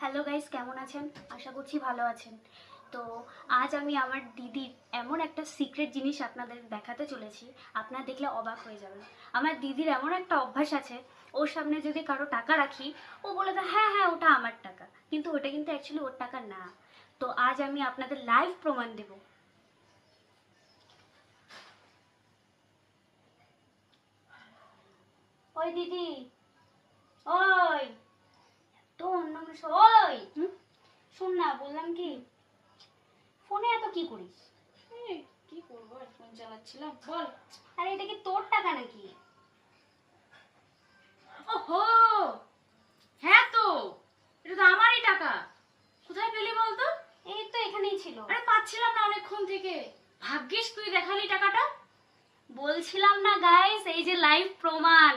Hello guys, কেমন আছেন? আশা করছি ভালো আছেন। তো আজ আমি আমার দিদির এমন একটা সিক্রেট জিনিস আপনাদের দেখাতে চলেছি, আপনারা দেখলে অবাক হয়ে যাবেন। আমার দিদির এমন একটা অভ্যাস আছে, ওর সামনে যদি কারো টাকা রাখি, ও বলে দেয় হ্যাঁ হ্যাঁ ওটা আমার টাকা, কিন্তু ওটা কিন্তু অ্যাকচুয়ালি ওর টাকা না। তো আজ আমি আপনাদের লাইভ প্রমাণ দেব। ওই দিদি, ওই তো অন্য মানুষ, ওই শোন না, বললাম কি, ফোনে এত কি করিস? কি করবো, ফোন চালাচ্ছিলাম। বল। আরে এটা কি তোর টাকা নাকি? ওহো, হ্যাঁ তো, এটা তো আমারই টাকা। কোথায় পেলি বলতো? এই তো এখানেই ছিল। আরে পাচ্ছিলাম না অনেকক্ষণ থেকে। ভাগ্যিস তুই দেখালি টাকাটা। বলছিলাম না গাইস, এই যে লাইভ প্রমাণ।